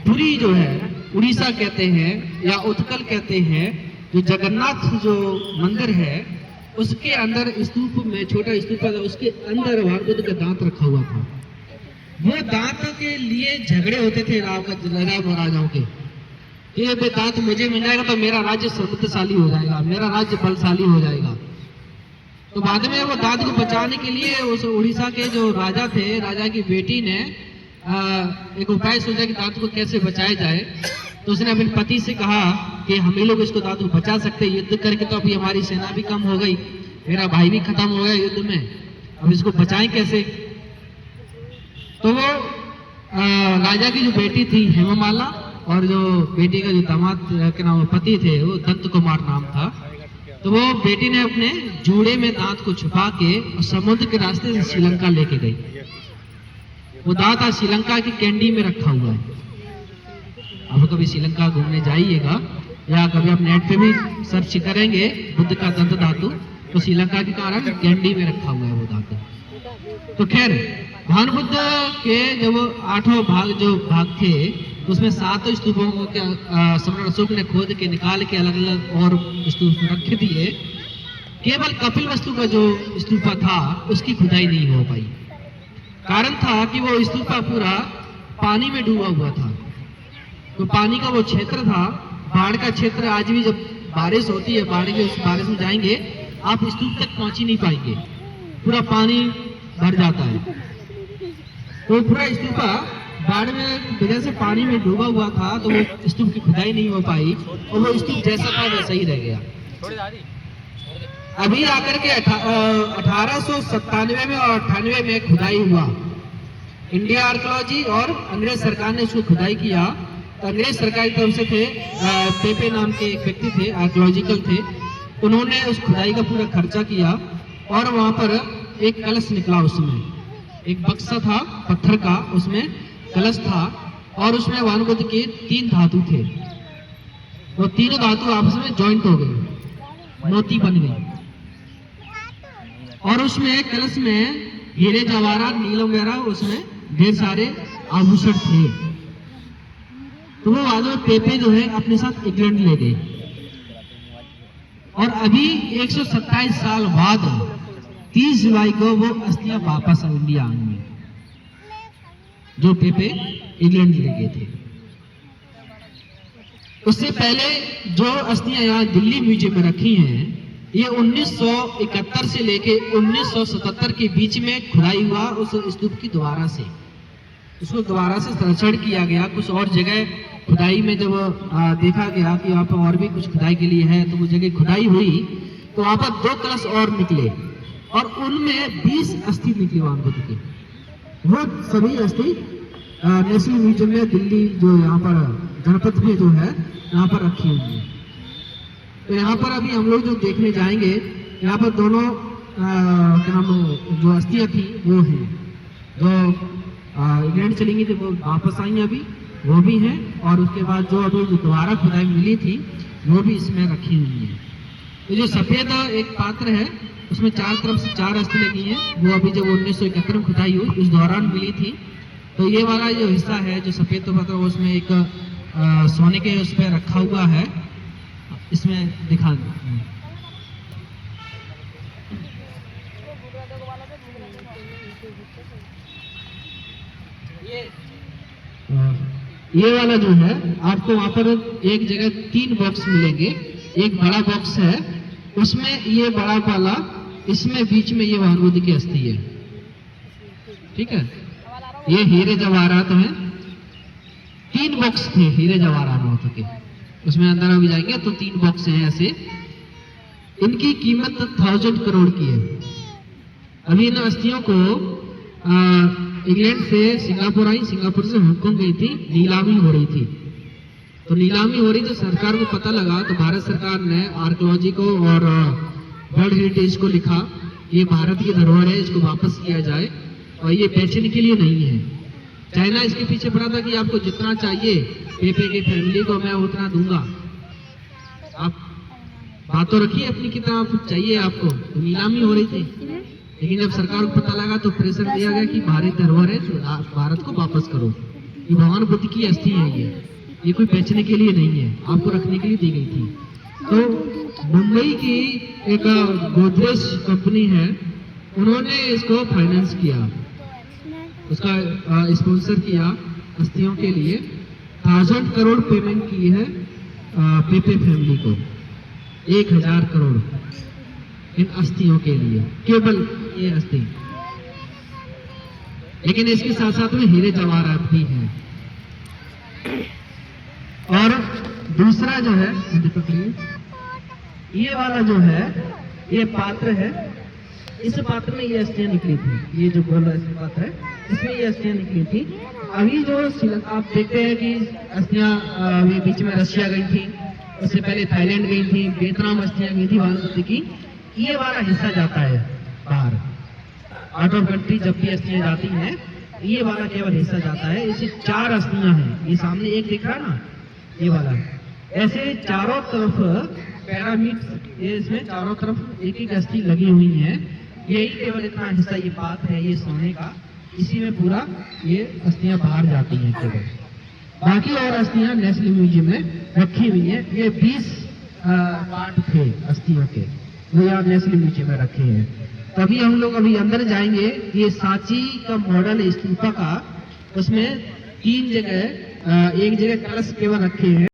पुरी जो है, उड़ीसा कहते हैं या उत्कल कहते हैं, जो जगन्नाथ जो मंदिर है उसके अंदर स्तूप में, छोटा स्तूप है, उसके अंदर भगवान बुद्ध का दांत रखा हुआ था। वो दांत के लिए झगड़े होते थे राजा महाराजाओं के, ये दांत मुझे मिल जाएगा तो मेरा राज्य समृद्धशाली हो जाएगा, मेरा राज्य बलशाली हो जाएगा। तो बाद में वो दांत को बचाने के लिए उस उड़ीसा के जो राजा थे, राजा की बेटी ने एक उपाय सोचा कि दांत को कैसे बचाया जाए। तो उसने अपने पति से कहा कि हम ही लोग इसको दांत को बचा सकते हैं, युद्ध करके तो अभी हमारी सेना भी कम हो गई, मेरा भाई भी खत्म हो गया युद्ध में, अब इसको बचाएं कैसे। तो वो राजा की जो बेटी थी हेममाला और जो बेटी का जो दामाद के नाम पति थे वो दत्त कुमार नाम था। तो वो बेटी ने अपने जूड़े में दांत को छुपा के समुद्र के रास्ते से श्रीलंका लेके गई। वो दांत आज श्रीलंका की कैंडी में रखा हुआ है। अब कभी श्रीलंका घूमने जाइएगा या कभी आप नेट पे भी सर्च करेंगे बुद्ध का दंत धातु, तो श्रीलंका के कारण कैंडी में रखा हुआ है वो धातु। तो खैर भगवान बुद्ध के जब 8 भाग थे तो उसमें 7 स्तूपों को सम्राट अशोक ने खोद के निकाल के अलग अलग और स्तूप रख दिए। केवल कपिल वस्तु का जो स्तूपा था उसकी खुदाई नहीं हो पाई। कारण था कि वो स्तूपा पूरा पानी में डूबा हुआ था। तो पानी का वो क्षेत्र था, बाढ़ का क्षेत्र। आज भी जब बारिश होती है, बारिश में जाएंगे आप स्तूप तक पहुंच ही नहीं पाएंगे, पूरा पानी भर जाता है। तो पूरा स्तूपा बाढ़ में वजह से पानी में डूबा हुआ था, तो वो स्तूप की खुदाई नहीं हो पाई और वो स्तूप जैसा था वैसा ही रह गया। अभी आकर के 1897 में और 98 में खुदाई हुआ। इंडिया आर्कियोलॉजी और अंग्रेज सरकार ने उसको खुदाई किया। तो अंग्रेज सरकार की तरफ से थे, पेपे नाम के एक व्यक्ति थे, आर्कियोलॉजिकल थे, उन्होंने उस खुदाई का पूरा खर्चा किया और वहां पर एक कलश निकला। उसमें एक बक्सा था पत्थर का, उसमें कलश था और उसमें भगवान बुद्ध के 3 धातु थे। वो तीनों धातु आपस में जॉइंट हो गए, मोती बन गई और उसमें कलश में हीरे जवाहरात नीलम वगैरह, उसमें ढेर सारे आभूषण थे। तो वो बाद में पेपे जो है अपने साथ इंग्लैंड ले गए और अभी 127 साल बाद 30 जुलाई को वो अस्थियां वापस इंडिया आएंगी, जो पेपे इंग्लैंड ले गए थे। उससे पहले जो अस्थियां यहाँ दिल्ली म्यूजियम में रखी हैं, ये 1971 से लेके 1977 के बीच में खुदाई हुआ उस स्तूप की दोबारा से, उसको दोबारा से संरक्षण किया गया। कुछ और जगह खुदाई में जब देखा गया कि वहाँ पर और भी कुछ खुदाई के लिए है, तो वो जगह खुदाई हुई तो वहाँ पर 2 कलश और निकले और उनमें 20 अस्थि निकली भगवान बुद्ध की। वो सभी अस्थि नेशनल म्यूजियम में दिल्ली जो यहाँ पर जनपद में जो है यहाँ पर रखी हुई है। तो यहाँ पर अभी हम लोग जो देखने जाएंगे, यहाँ पर दोनों क्या नाम जो अस्थियां थी वो हैं, जो इंग्लैंड चली गई थी वो वापस आई अभी, वो भी हैं। और उसके बाद जो अभी दोबारा खुदाई मिली थी वो भी इसमें रखी हुई है। तो जो सफेद एक पात्र है उसमें 4 तरफ से 4 अस्थि लगी हैं, वो अभी जब 1971 में खुदाई हुई उस दौरान मिली थी। तो ये वाला जो हिस्सा है जो सफेद पात्र, उसमें एक सोने के उस पर रखा हुआ है, इसमें दिखा ये वाला जो है आपको वहां पर एक जगह 3 बॉक्स मिलेंगे। एक बड़ा बॉक्स है, उसमें ये बड़ा वाला, इसमें बीच में ये भगवान बुद्ध की अस्थि है। ठीक है, ये हीरे जवाहरात हैं, 3 बॉक्स थे हीरे जवाहरात के, उसमें अंदर अभी जाएंगे तो 3 बॉक्स हैं ऐसे। इनकी कीमत 1000 करोड़ की है। अभी इन अस्थियों को इंग्लैंड से सिंगापुर आई, सिंगापुर से हांगकांग गई थी, नीलामी हो रही थी। तो नीलामी हो रही थी, सरकार को पता लगा तो भारत सरकार ने आर्कियोलॉजी को और वर्ल्ड हेरिटेज को लिखा, ये भारत की धरोहर है, इसको वापस किया जाए और ये बेचने के लिए नहीं है। चाइना इसके पीछे पड़ा था कि आपको जितना चाहिए पेपे की फैमिली को मैं उतना दूंगा, आप बात तो रखिए अपनी, कितना चाहिए आपको। तो नीलामी हो रही थी, लेकिन जब सरकार को पता लगा तो प्रेशर दिया गया कि भारत धरोहर है, भारत को वापस करो। ये भगवान बुद्ध की अस्थि है। ये कोई बेचने के लिए नहीं है, आपको रखने के लिए दी गई थी। तो मुंबई की एक गोदरेज कंपनी है, उन्होंने इसको फाइनेंस किया, उसका स्पॉन्सर किया अस्थियों के लिए। 1000 करोड़ पेमेंट की है पेपे फैमिली को, 1000 करोड़ इन अस्थियों के लिए, केवल ये अस्थि। लेकिन इसके साथ साथ में हीरे जवाहरात भी हैं। और दूसरा जो है, ये वाला जो है, ये पात्र है, इस पात्र में ये अस्थियां निकली थी। ये जो गोल पात्र है, इसमें ये अस्थियां निकली थी। अभी जो आप देखते हैं कि अस्थियां अभी बीच में रशिया गई थी, उससे पहले थाईलैंड गई थी, वियतनाम अस्थियां गई थी वाराणसी की। ये वाला हिस्सा जाता है बाहर, आउट ऑफ कंट्री जब भी अस्थियां जाती हैं, ये वाला केवल हिस्सा जाता है। इसे 4 अस्थियां हैं, ये सामने एक दिख रहा ना, ये वाला। ऐसे चारों तरफ पिरामिड, ये इसमें चारों तरफ एक एक अस्थि लगी हुई है। यही केवल इतना हिस्सा ये पात है, ये सोने का, इसी में पूरा ये अस्थियां बाहर जाती हैं केवल। बाकी और अस्थियां नेशनल म्यूजियम में रखी हुई है। ये 20 पार्ट थे अस्थियों के, वो यहाँ नेशनल म्यूजियम में रखे हैं। तभी हम लोग अभी अंदर जाएंगे। ये सांची का मॉडल स्तूपा का, उसमें 3 जगह, एक जगह कलश केवल रखे हैं।